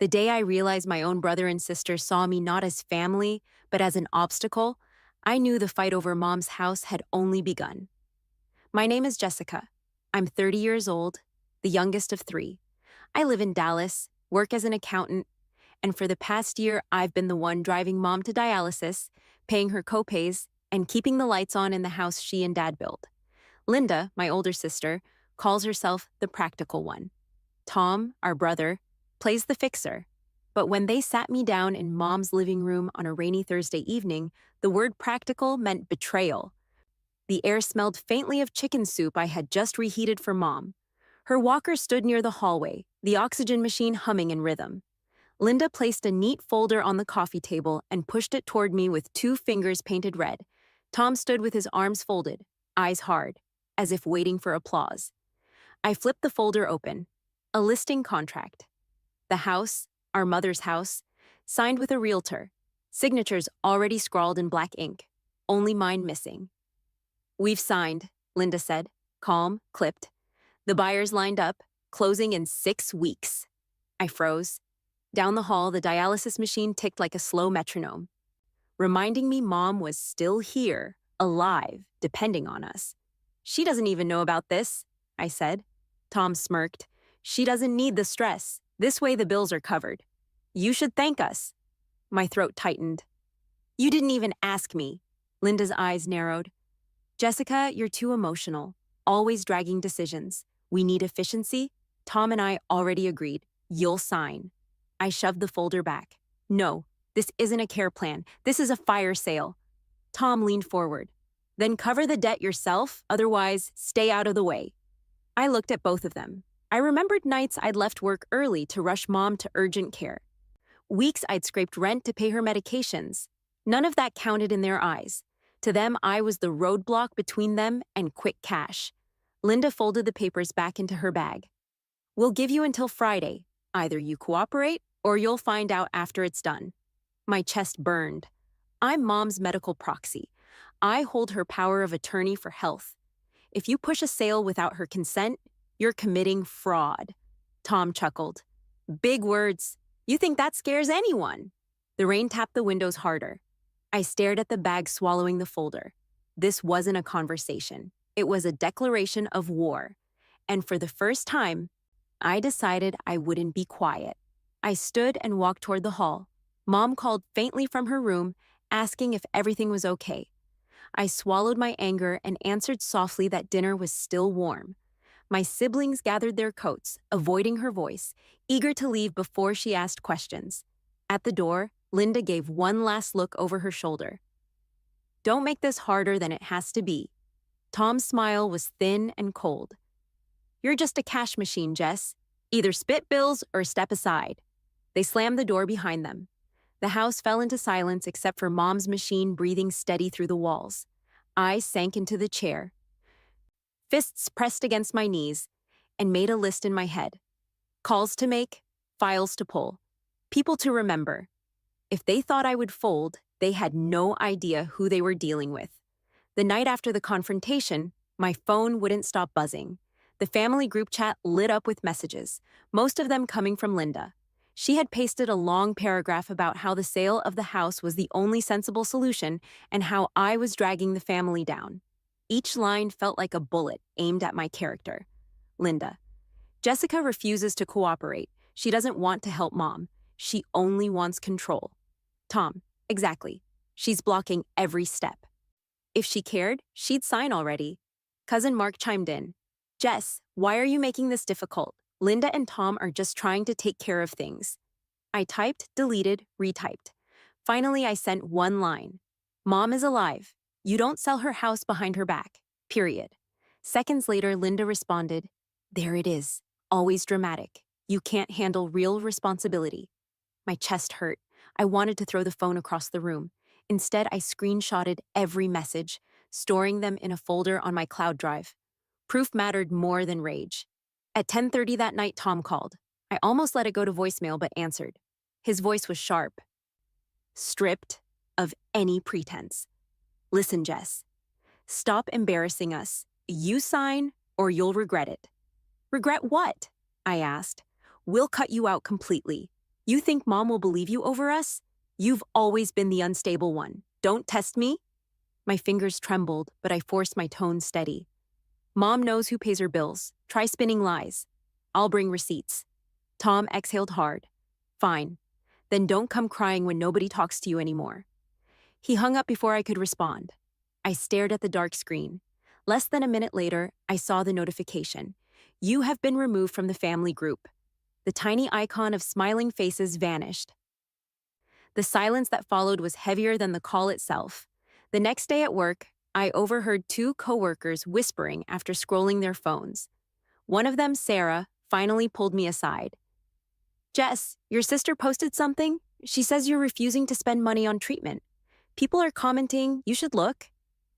The day I realized my own brother and sister saw me not as family, but as an obstacle, I knew the fight over mom's house had only begun. My name is Jessica. I'm 30 years old, the youngest of three. I live in Dallas, work as an accountant, and for the past year, I've been the one driving mom to dialysis, paying her copays, and keeping the lights on in the house she and dad built. Linda, my older sister, calls herself the practical one. Tom, our brother, plays the fixer. But when they sat me down in mom's living room on a rainy Thursday evening, the word practical meant betrayal. The air smelled faintly of chicken soup I had just reheated for mom. Her walker stood near the hallway, the oxygen machine humming in rhythm. Linda placed a neat folder on the coffee table and pushed it toward me with two fingers painted red. Tom stood with his arms folded, eyes hard, as if waiting for applause. I flipped the folder open. A listing contract. The house, our mother's house, signed with a realtor. Signatures already scrawled in black ink. Only mine missing. "We've signed," Linda said, calm, clipped. "The buyers lined up, closing in 6 weeks." I froze. Down the hall, the dialysis machine ticked like a slow metronome, reminding me mom was still here, alive, depending on us. "She doesn't even know about this," I said. Tom smirked. "She doesn't need the stress. This way the bills are covered. You should thank us." My throat tightened. "You didn't even ask me." Linda's eyes narrowed. "Jessica, you're too emotional, always dragging decisions. We need efficiency. Tom and I already agreed. You'll sign." I shoved the folder back. "No, this isn't a care plan. This is a fire sale." Tom leaned forward. "Then cover the debt yourself, otherwise stay out of the way." I looked at both of them. I remembered nights I'd left work early to rush mom to urgent care. Weeks I'd scraped rent to pay her medications. None of that counted in their eyes. To them, I was the roadblock between them and quick cash. Linda folded the papers back into her bag. "We'll give you until Friday. Either you cooperate or you'll find out after it's done." My chest burned. I'm mom's medical proxy. I hold her power of attorney for health. If you push a sale without her consent, you're committing fraud. Tom chuckled. "Big words. You think that scares anyone?" The rain tapped the windows harder. I stared at the bag swallowing the folder. This wasn't a conversation. It was a declaration of war. And for the first time, I decided I wouldn't be quiet. I stood and walked toward the hall. Mom called faintly from her room, asking if everything was okay. I swallowed my anger and answered softly that dinner was still warm. My siblings gathered their coats, avoiding her voice, eager to leave before she asked questions. At the door, Linda gave one last look over her shoulder. "Don't make this harder than it has to be." Tom's smile was thin and cold. "You're just a cash machine, Jess. Either spit bills or step aside." They slammed the door behind them. The house fell into silence except for mom's machine breathing steady through the walls. I sank into the chair, fists pressed against my knees, and made a list in my head. Calls to make, files to pull, people to remember. If they thought I would fold, they had no idea who they were dealing with. The night after the confrontation, my phone wouldn't stop buzzing. The family group chat lit up with messages, most of them coming from Linda. She had pasted a long paragraph about how the sale of the house was the only sensible solution and how I was dragging the family down. Each line felt like a bullet aimed at my character. Linda: "Jessica refuses to cooperate. She doesn't want to help mom. She only wants control." Tom: "Exactly. She's blocking every step. If she cared, she'd sign already." Cousin Mark chimed in. "Jess, why are you making this difficult? Linda and Tom are just trying to take care of things." I typed, deleted, retyped. Finally, I sent one line. "Mom is alive. You don't sell her house behind her back. Period." Seconds later, Linda responded, "There it is. Always dramatic. You can't handle real responsibility." My chest hurt. I wanted to throw the phone across the room. Instead, I screenshotted every message, storing them in a folder on my cloud drive. Proof mattered more than rage. At 10:30 that night, Tom called. I almost let it go to voicemail but answered. His voice was sharp, stripped of any pretense. "Listen, Jess. Stop embarrassing us. You sign or you'll regret it." "Regret what?" I asked. "We'll cut you out completely." You think mom will believe you over us? You've always been the unstable one. Don't test me. My fingers trembled, but I forced my tone steady. Mom knows who pays her bills. Try spinning lies. I'll bring receipts. Tom exhaled hard. Fine. Then don't come crying when nobody talks to you anymore. He hung up before I could respond. I stared at the dark screen. Less than a minute later, I saw the notification. You have been removed from the family group. The tiny icon of smiling faces vanished. The silence that followed was heavier than the call itself. The next day at work, I overheard two coworkers whispering after scrolling their phones. One of them, Sarah, finally pulled me aside. Jess, your sister posted something? She says you're refusing to spend money on treatment. People are commenting, you should look.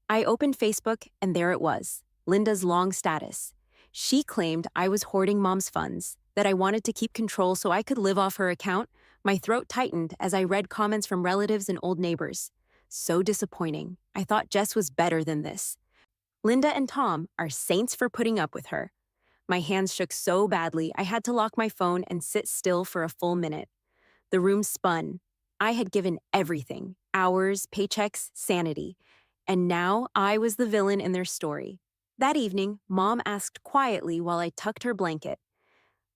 I opened Facebook, and there it was, Linda's long status. She claimed I was hoarding mom's funds, that I wanted to keep control so I could live off her account. My throat tightened as I read comments from relatives and old neighbors. So disappointing. I thought Jess was better than this. Linda and Tom are saints for putting up with her. My hands shook so badly I had to lock my phone and sit still for a full minute. The room spun. I had given everything, hours, paychecks, sanity. And now I was the villain in their story. That evening, Mom asked quietly while I tucked her blanket.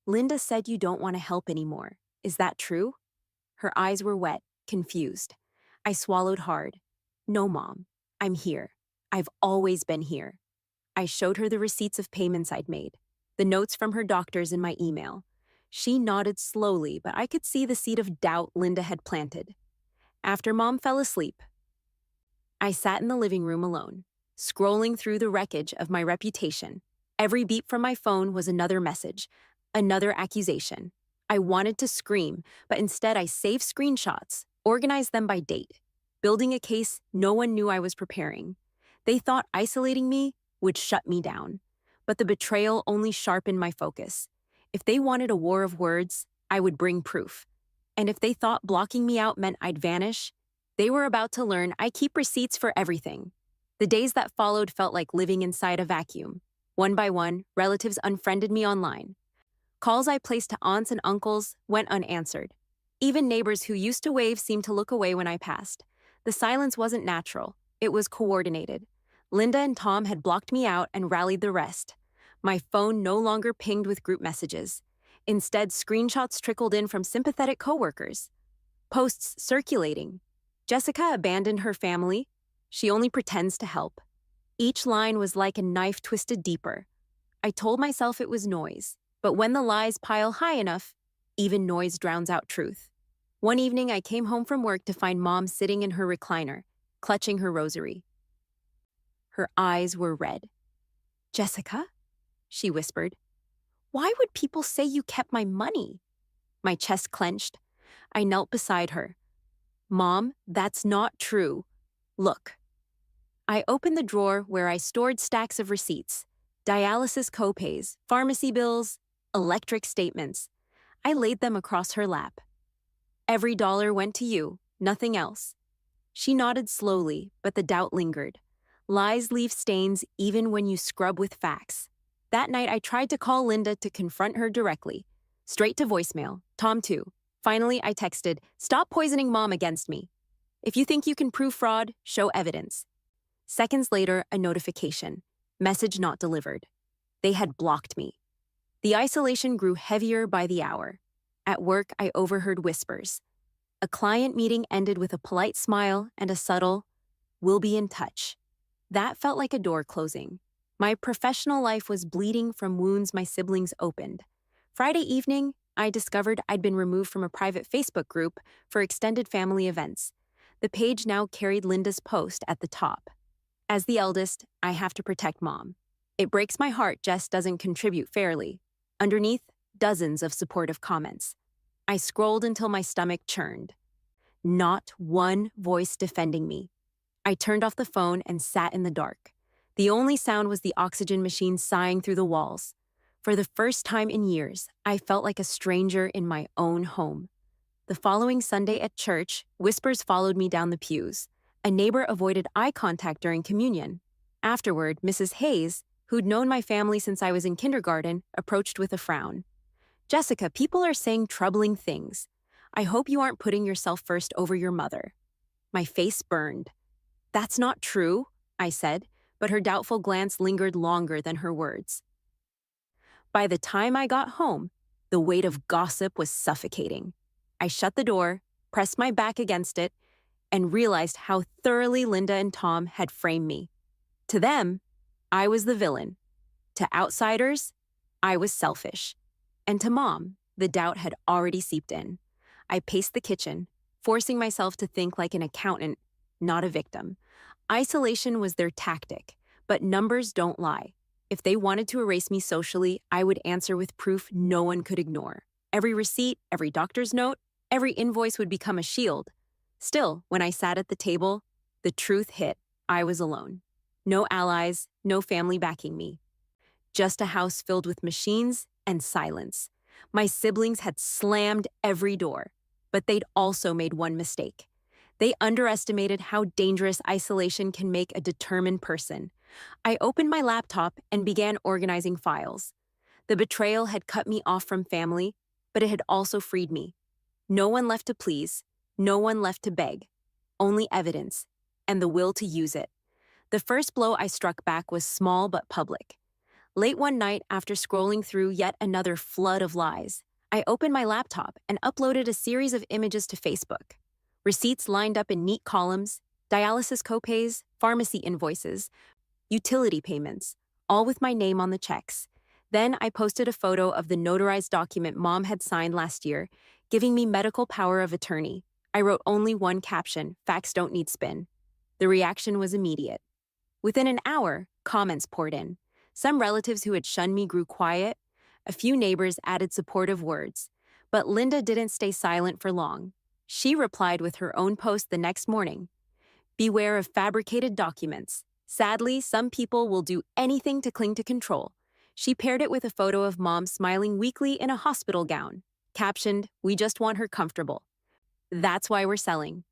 Linda said you don't want to help anymore. Is that true? Her eyes were wet, confused. I swallowed hard. No, Mom. I'm here. I've always been here. I showed her the receipts of payments I'd made, the notes from her doctors in my email. She nodded slowly, but I could see the seed of doubt Linda had planted. After Mom fell asleep, I sat in the living room alone, scrolling through the wreckage of my reputation. Every beep from my phone was another message, another accusation. I wanted to scream, but instead I saved screenshots, organized them by date, building a case no one knew I was preparing. They thought isolating me would shut me down, but the betrayal only sharpened my focus. If they wanted a war of words, I would bring proof. And if they thought blocking me out meant I'd vanish, they were about to learn I keep receipts for everything. The days that followed felt like living inside a vacuum. One by one, relatives unfriended me online. Calls I placed to aunts and uncles went unanswered. Even neighbors who used to wave seemed to look away when I passed. The silence wasn't natural. It was coordinated. Linda and Tom had blocked me out and rallied the rest. My phone no longer pinged with group messages. Instead, screenshots trickled in from sympathetic coworkers. Posts circulating. Jessica abandoned her family. She only pretends to help. Each line was like a knife twisted deeper. I told myself it was noise, but when the lies pile high enough, even noise drowns out truth. One evening, I came home from work to find Mom sitting in her recliner, clutching her rosary. Her eyes were red. Jessica? She whispered. Why would people say you kept my money? My chest clenched. I knelt beside her. Mom, that's not true. Look. I opened the drawer where I stored stacks of receipts, dialysis copays, pharmacy bills, electric statements. I laid them across her lap. Every dollar went to you, nothing else. She nodded slowly, but the doubt lingered. Lies leave stains even when you scrub with facts. That night, I tried to call Linda to confront her directly. Straight to voicemail. Tom too. Finally, I texted, "Stop poisoning Mom against me. If you think you can prove fraud, show evidence." Seconds later, a notification. Message not delivered. They had blocked me. The isolation grew heavier by the hour. At work, I overheard whispers. A client meeting ended with a polite smile and a subtle, "We'll be in touch." That felt like a door closing. My professional life was bleeding from wounds my siblings opened. Friday evening, I discovered I'd been removed from a private Facebook group for extended family events. The page now carried Linda's post at the top. As the eldest, I have to protect Mom. It breaks my heart Jess doesn't contribute fairly. Underneath, dozens of supportive comments. I scrolled until my stomach churned. Not one voice defending me. I turned off the phone and sat in the dark. The only sound was the oxygen machine sighing through the walls. For the first time in years, I felt like a stranger in my own home. The following Sunday at church, whispers followed me down the pews. A neighbor avoided eye contact during communion. Afterward, Mrs. Hayes, who'd known my family since I was in kindergarten, approached with a frown. "Jessica, people are saying troubling things." I hope you aren't putting yourself first over your mother. My face burned. That's not true, I said, but her doubtful glance lingered longer than her words. By the time I got home, the weight of gossip was suffocating. I shut the door, pressed my back against it, and realized how thoroughly Linda and Tom had framed me. To them, I was the villain. To outsiders, I was selfish. And to Mom, the doubt had already seeped in. I paced the kitchen, forcing myself to think like an accountant, not a victim. Isolation was their tactic, but numbers don't lie. If they wanted to erase me socially, I would answer with proof no one could ignore. Every receipt, every doctor's note, every invoice would become a shield. Still, when I sat at the table, the truth hit. I was alone. No allies, no family backing me. Just a house filled with machines and silence. My siblings had slammed every door, but they'd also made one mistake. They underestimated how dangerous isolation can make a determined person. I opened my laptop and began organizing files. The betrayal had cut me off from family, but it had also freed me. No one left to please, no one left to beg. Only evidence, and the will to use it. The first blow I struck back was small but public. Late one night, after scrolling through yet another flood of lies, I opened my laptop and uploaded a series of images to Facebook. Receipts lined up in neat columns, dialysis copays, pharmacy invoices, utility payments, all with my name on the checks. Then I posted a photo of the notarized document Mom had signed last year, giving me medical power of attorney. I wrote only one caption: "Facts don't need spin." The reaction was immediate. Within an hour, comments poured in. Some relatives who had shunned me grew quiet. A few neighbors added supportive words. But Linda didn't stay silent for long. She replied with her own post the next morning. "Beware of fabricated documents. Sadly, some people will do anything to cling to control." She paired it with a photo of Mom smiling weakly in a hospital gown, captioned, "We just want her comfortable." "That's why we're selling."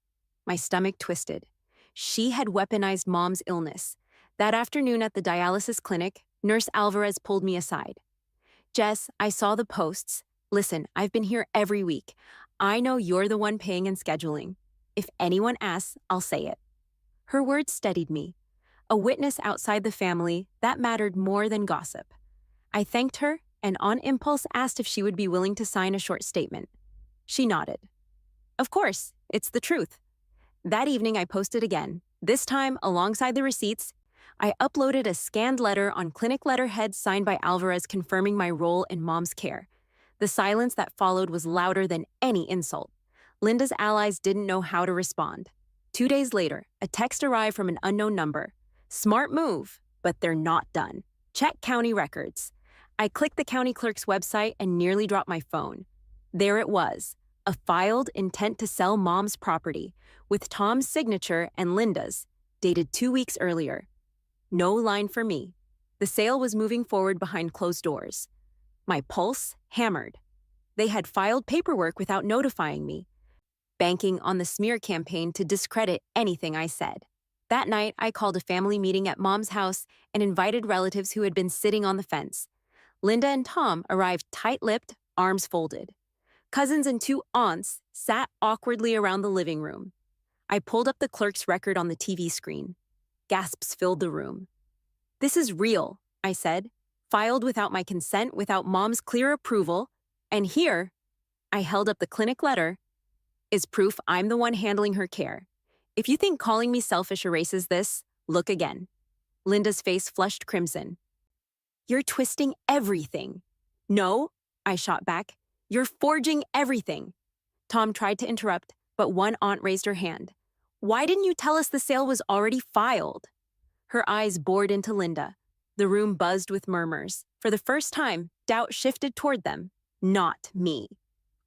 My stomach twisted. She had weaponized Mom's illness. That afternoon at the dialysis clinic, Nurse Alvarez pulled me aside. "Jess, I saw the posts. Listen, I've been here every week. I know you're the one paying and scheduling. If anyone asks, I'll say it." Her words steadied me. A witness outside the family, that mattered more than gossip. I thanked her and on impulse asked if she would be willing to sign a short statement. She nodded. "Of course, it's the truth." That evening I posted again. This time, alongside the receipts, I uploaded a scanned letter on clinic letterhead signed by Alvarez confirming my role in Mom's care. The silence that followed was louder than any insult. Linda's allies didn't know how to respond. 2 days later, a text arrived from an unknown number. "Smart move, but they're not done. Check county records." I clicked the county clerk's website and nearly dropped my phone. There it was, a filed intent to sell Mom's property, with Tom's signature and Linda's, dated 2 weeks earlier. No line for me. The sale was moving forward behind closed doors. My pulse hammered. They had filed paperwork without notifying me, banking on the smear campaign to discredit anything I said. That night, I called a family meeting at Mom's house and invited relatives who had been sitting on the fence. Linda and Tom arrived tight-lipped, arms folded. Cousins and 2 aunts sat awkwardly around the living room. I pulled up the clerk's record on the TV screen. Gasps filled the room. "This is real," I said, "filed without my consent, without Mom's clear approval. And here," I held up the clinic letter, "is proof I'm the one handling her care. If you think calling me selfish erases this, look again." Linda's face flushed crimson. "You're twisting everything." "No," I shot back. "You're forging everything." Tom tried to interrupt, but one aunt raised her hand. "Why didn't you tell us the sale was already filed?" Her eyes bored into Linda. The room buzzed with murmurs. For the first time, doubt shifted toward them, not me.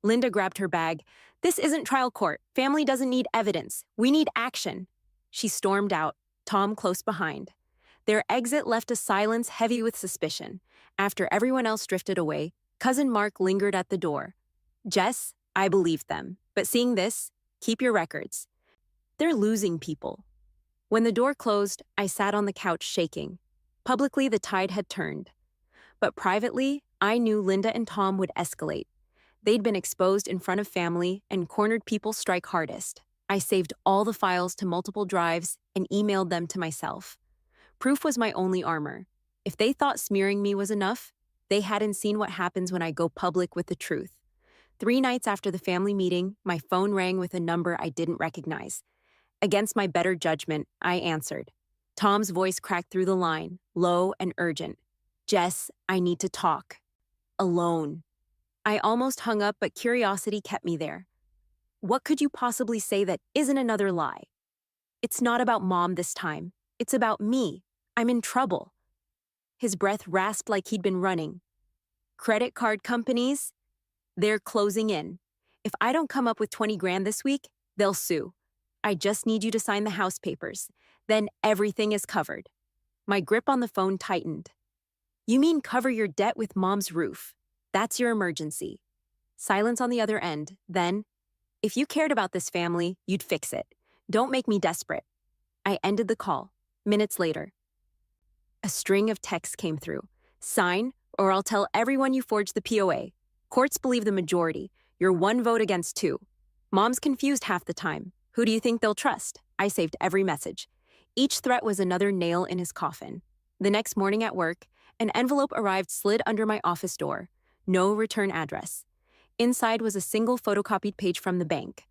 Linda grabbed her bag. "This isn't trial court. Family doesn't need evidence. We need action." She stormed out, Tom close behind. Their exit left a silence heavy with suspicion. After everyone else drifted away, Cousin Mark lingered at the door. "Jess, I believed them. But seeing this, keep your records. They're losing people." When the door closed, I sat on the couch shaking. Publicly, the tide had turned. But privately, I knew Linda and Tom would escalate. They'd been exposed in front of family, and cornered people strike hardest. I saved all the files to multiple drives and emailed them to myself. Proof was my only armor. If they thought smearing me was enough, they hadn't seen what happens when I go public with the truth. 3 nights after the family meeting, my phone rang with a number I didn't recognize. Against my better judgment, I answered. Tom's voice cracked through the line, low and urgent. "Jess, I need to talk. Alone." I almost hung up, but curiosity kept me there. What could you possibly say that isn't another lie? "It's not about Mom this time. It's about me. I'm in trouble." His breath rasped like he'd been running. "Credit card companies? They're closing in. If I don't come up with 20 grand this week, they'll sue. I just need you to sign the house papers. Then everything is covered." My grip on the phone tightened. "You mean cover your debt with Mom's roof? That's your emergency." Silence on the other end. Then, "If you cared about this family, you'd fix it. Don't make me desperate." I ended the call. Minutes later, a string of texts came through. "Sign, or I'll tell everyone you forged the POA. Courts believe the majority. You're 1 vote against 2. Mom's confused half the time. Who do you think they'll trust?" I saved every message. Each threat was another nail in his coffin. The next morning at work, an envelope arrived slid under my office door. No return address. Inside was a single photocopied page from the bank.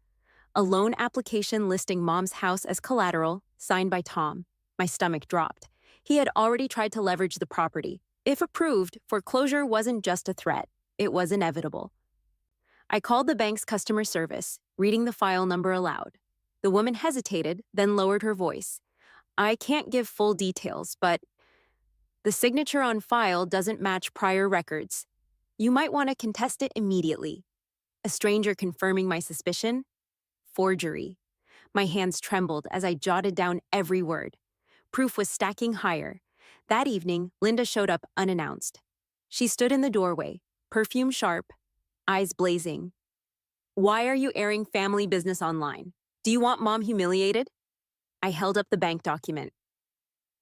A loan application listing Mom's house as collateral, signed by Tom. My stomach dropped. He had already tried to leverage the property. If approved, foreclosure wasn't just a threat. It was inevitable. I called the bank's customer service, reading the file number aloud. The woman hesitated, then lowered her voice. "I can't give full details, but the signature on file doesn't match prior records. You might want to contest it immediately." A stranger confirming my suspicion? Forgery. My hands trembled as I jotted down every word. Proof was stacking higher. That evening, Linda showed up unannounced. She stood in the doorway, perfume sharp, eyes blazing. "Why are you airing family business online? Do you want Mom humiliated?" I held up the bank document.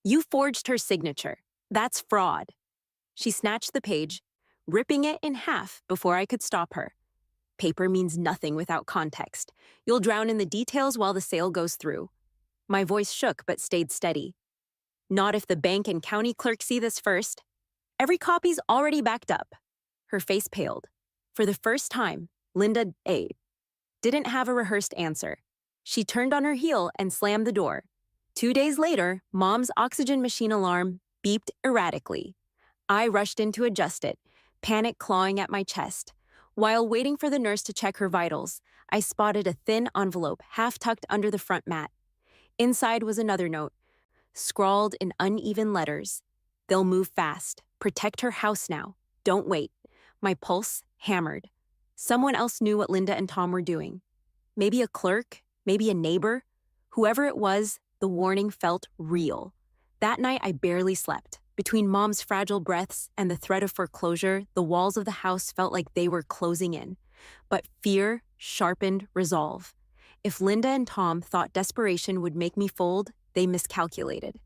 "You forged her signature. That's fraud." She snatched the page, ripping it in half before I could stop her. "Paper means nothing without context. You'll drown in the details while the sale goes through." My voice shook but stayed steady. "Not if the bank and county clerk see this first. Every copy's already backed up." Her face paled. For the first time, Linda didn't have a rehearsed answer. She turned on her heel and slammed the door. 2 days later, Mom's oxygen machine alarm beeped erratically. I rushed in to adjust it, panic clawing at my chest. While waiting for the nurse to check her vitals, I spotted a thin envelope half tucked under the front mat. Inside was another note, scrawled in uneven letters. "They'll move fast. Protect her house now. Don't wait." My pulse hammered. Someone else knew what Linda and Tom were doing. Maybe a clerk, maybe a neighbor. Whoever it was, the warning felt real. That night, I barely slept. Between Mom's fragile breaths and the threat of foreclosure, the walls of the house felt like they were closing in. But fear sharpened resolve. If Linda and Tom thought desperation would make me fold, they miscalculated.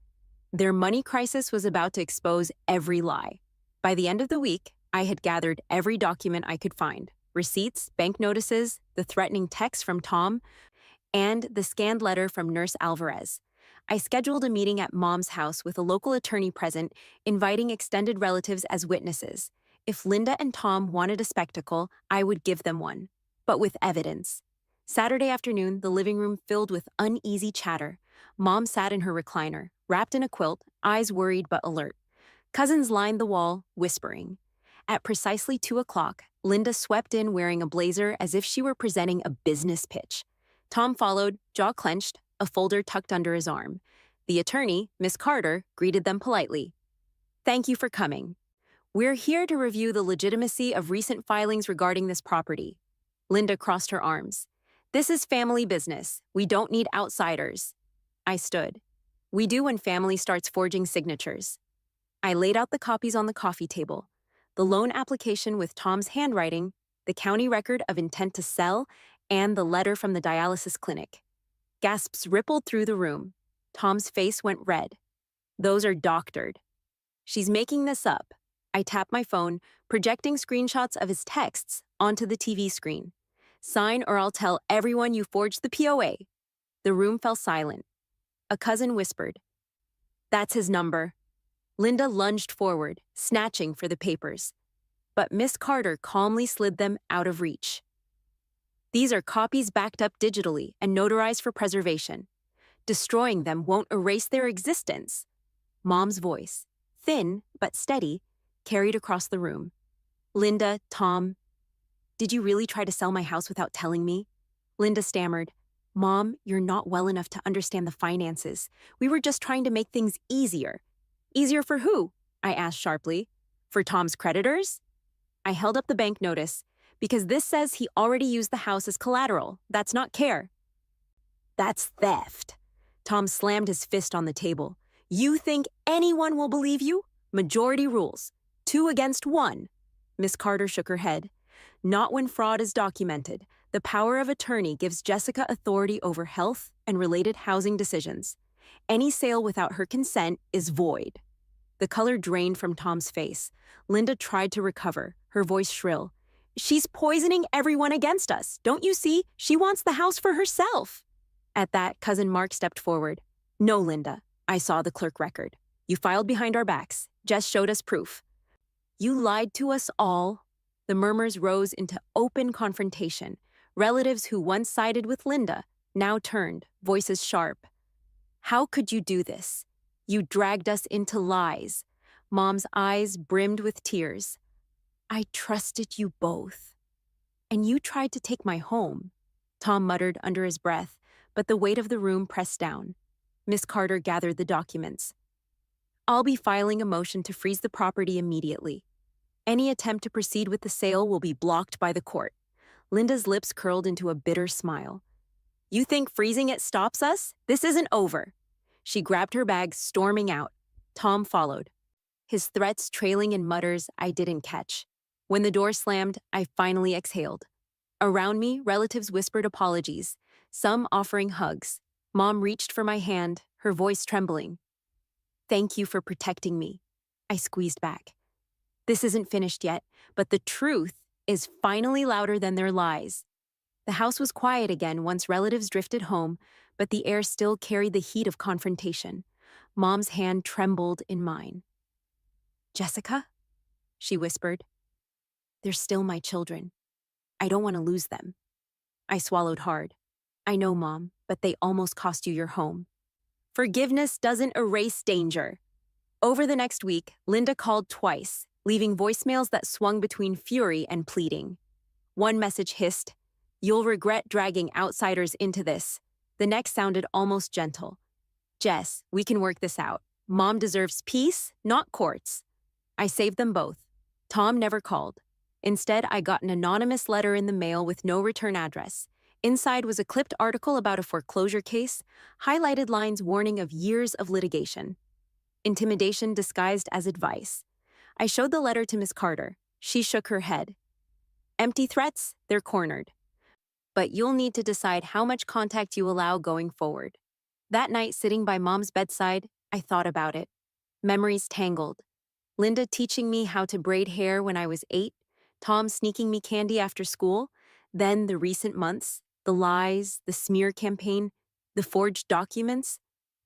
Their money crisis was about to expose every lie. By the end of the week, I had gathered every document I could find: receipts, bank notices, the threatening text from Tom, and the scanned letter from Nurse Alvarez. I scheduled a meeting at Mom's house with a local attorney present, inviting extended relatives as witnesses. If Linda and Tom wanted a spectacle, I would give them one, but with evidence. Saturday afternoon, the living room filled with uneasy chatter. Mom sat in her recliner, wrapped in a quilt, eyes worried but alert. Cousins lined the wall, whispering. At precisely 2 o'clock, Linda swept in wearing a blazer as if she were presenting a business pitch. Tom followed, jaw clenched, a folder tucked under his arm. The attorney, Miss Carter, greeted them politely. "Thank you for coming. We're here to review the legitimacy of recent filings regarding this property." Linda crossed her arms. "This is family business. We don't need outsiders." I stood. "We do when family starts forging signatures." I laid out the copies on the coffee table. The loan application with Tom's handwriting, the county record of intent to sell, and the letter from the dialysis clinic. Gasps rippled through the room. Tom's face went red. "Those are doctored." "She's making this up." I tapped my phone, projecting screenshots of his texts onto the TV screen. Sign or I'll tell everyone you forged the POA. The room fell silent. A cousin whispered, "That's his number." Linda lunged forward, snatching for the papers. But Miss Carter calmly slid them out of reach. "These are copies backed up digitally and notarized for preservation. Destroying them won't erase their existence." Mom's voice, thin but steady, carried across the room. "Linda, Tom, did you really try to sell my house without telling me?" Linda stammered, "Mom, you're not well enough to understand the finances. We were just trying to make things easier." "Easier for who?" I asked sharply. "For Tom's creditors?" I held up the bank notice. "Because this says he already used the house as collateral. That's not care." "That's theft." Tom slammed his fist on the table. "You think anyone will believe you? Majority rules. 2 against 1. Miss Carter shook her head. "Not when fraud is documented. The power of attorney gives Jessica authority over health and related housing decisions. Any sale without her consent is void." The color drained from Tom's face. Linda tried to recover, her voice shrill. "She's poisoning everyone against us. Don't you see? She wants the house for herself." At that, Cousin Mark stepped forward. "No, Linda. I saw the clerk record. You filed behind our backs. Jess showed us proof." "You lied to us all." The murmurs rose into open confrontation. Relatives who once sided with Linda now turned, voices sharp. "How could you do this? You dragged us into lies." Mom's eyes brimmed with tears. "I trusted you both. And you tried to take my home," Tom muttered under his breath, but the weight of the room pressed down. Miss Carter gathered the documents. "I'll be filing a motion to freeze the property immediately. Any attempt to proceed with the sale will be blocked by the court." Linda's lips curled into a bitter smile. "You think freezing it stops us? This isn't over." She grabbed her bag, storming out. Tom followed, his threats trailing in mutters I didn't catch. When the door slammed, I finally exhaled. Around me, relatives whispered apologies, some offering hugs. Mom reached for my hand, her voice trembling. "Thank you for protecting me." I squeezed back. "This isn't finished yet, but the truth is finally louder than their lies." The house was quiet again once relatives drifted home, but the air still carried the heat of confrontation. Mom's hand trembled in mine. "Jessica?" she whispered. "They're still my children. I don't want to lose them." I swallowed hard. "I know, Mom, but they almost cost you your home." Forgiveness doesn't erase danger. Over the next week, Linda called twice, leaving voicemails that swung between fury and pleading. One message hissed, "You'll regret dragging outsiders into this." The next sounded almost gentle. "Jess, we can work this out. Mom deserves peace, not courts." I saved them both. Tom never called. Instead, I got an anonymous letter in the mail with no return address. Inside was a clipped article about a foreclosure case, highlighted lines warning of years of litigation. Intimidation disguised as advice. I showed the letter to Miss Carter. She shook her head. "Empty threats, they're cornered. But you'll need to decide how much contact you allow going forward." That night, sitting by Mom's bedside, I thought about it. Memories tangled. Linda teaching me how to braid hair when I was 8, Tom sneaking me candy after school, then the recent months, the lies, the smear campaign, the forged documents,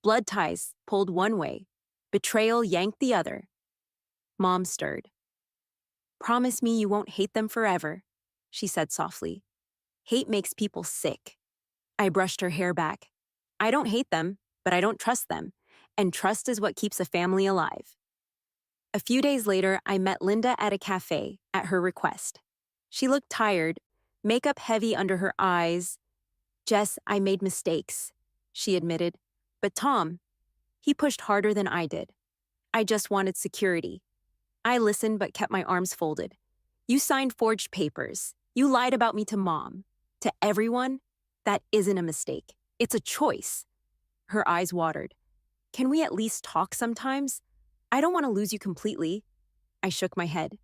blood ties pulled one way, betrayal yanked the other. Mom stirred. "Promise me you won't hate them forever," she said softly. "Hate makes people sick." I brushed her hair back. "I don't hate them, but I don't trust them, and trust is what keeps a family alive." A few days later, I met Linda at a cafe, at her request. She looked tired, makeup heavy under her eyes. "Jess, I made mistakes," she admitted. "But Tom, he pushed harder than I did. I just wanted security." I listened but kept my arms folded. "You signed forged papers. You lied about me to Mom. To everyone, that isn't a mistake. It's a choice." Her eyes watered. "Can we at least talk sometimes? I don't want to lose you completely." I shook my head.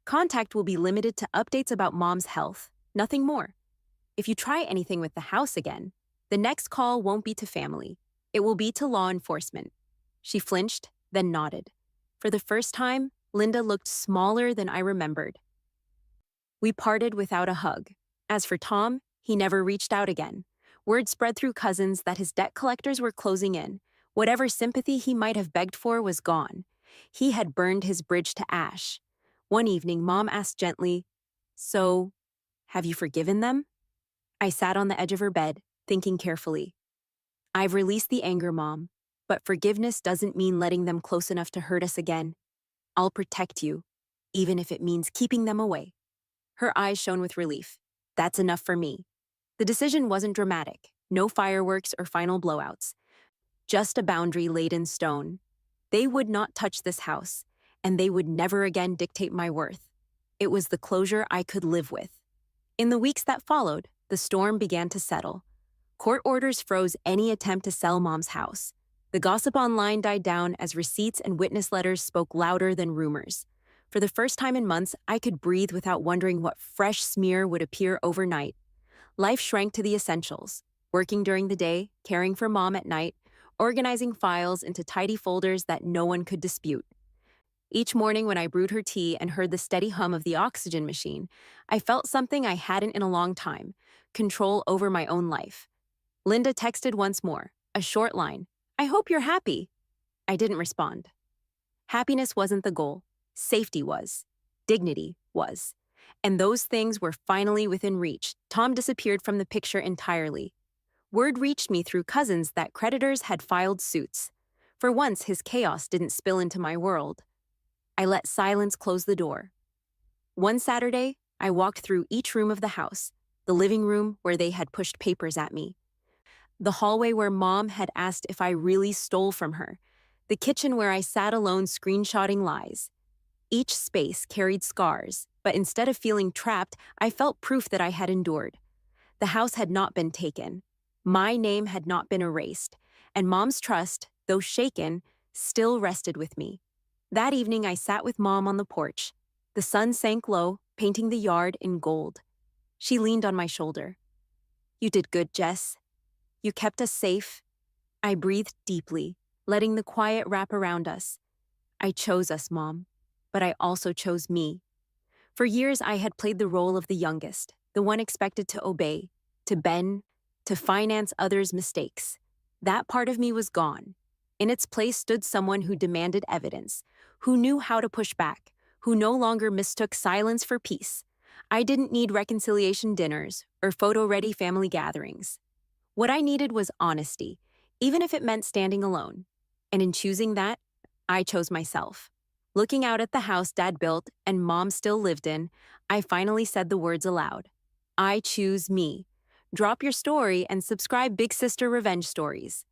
"Contact will be limited to updates about Mom's health, nothing more. If you try anything with the house again, the next call won't be to family. It will be to law enforcement." She flinched, then nodded. For the first time, Linda looked smaller than I remembered. We parted without a hug. As for Tom, he never reached out again. Word spread through cousins that his debt collectors were closing in. Whatever sympathy he might have begged for was gone. He had burned his bridge to ash. One evening, Mom asked gently, "So, have you forgiven them?" I sat on the edge of her bed, thinking carefully. "I've released the anger, Mom, but forgiveness doesn't mean letting them close enough to hurt us again. I'll protect you, even if it means keeping them away." Her eyes shone with relief. That's enough for me. The decision wasn't dramatic, no fireworks or final blowouts, just a boundary laid in stone. They would not touch this house, and they would never again dictate my worth. It was the closure I could live with. In the weeks that followed, the storm began to settle. Court orders froze any attempt to sell Mom's house. The gossip online died down as receipts and witness letters spoke louder than rumors. For the first time in months, I could breathe without wondering what fresh smear would appear overnight. Life shrank to the essentials: working during the day, caring for Mom at night, organizing files into tidy folders that no one could dispute. Each morning when I brewed her tea and heard the steady hum of the oxygen machine, I felt something I hadn't in a long time: control over my own life. Linda texted once more, a short line: "I hope you're happy." I didn't respond. Happiness wasn't the goal. Safety was. Dignity was. And those things were finally within reach. Tom disappeared from the picture entirely. Word reached me through cousins that creditors had filed suits. For once, his chaos didn't spill into my world. I let silence close the door. One Saturday, I walked through each room of the house: the living room where they had pushed papers at me, the hallway where Mom had asked if I really stole from her, the kitchen where I sat alone screenshotting lies. Each space carried scars, but instead of feeling trapped, I felt proof that I had endured. The house had not been taken. My name had not been erased, and Mom's trust, though shaken, still rested with me. That evening, I sat with Mom on the porch. The sun sank low, painting the yard in gold. She leaned on my shoulder. "You did good, Jess. You kept us safe." I breathed deeply, letting the quiet wrap around us. "I chose us, Mom, but I also chose me." For years, I had played the role of the youngest, the one expected to obey, to bend, to finance others' mistakes. That part of me was gone. In its place stood someone who demanded evidence, who knew how to push back, who no longer mistook silence for peace. I didn't need reconciliation dinners or photo-ready family gatherings. What I needed was honesty, even if it meant standing alone. And in choosing that, I chose myself. Looking out at the house Dad built and Mom still lived in, I finally said the words aloud. I choose me. Drop your story and subscribe Big Sister Revenge Stories.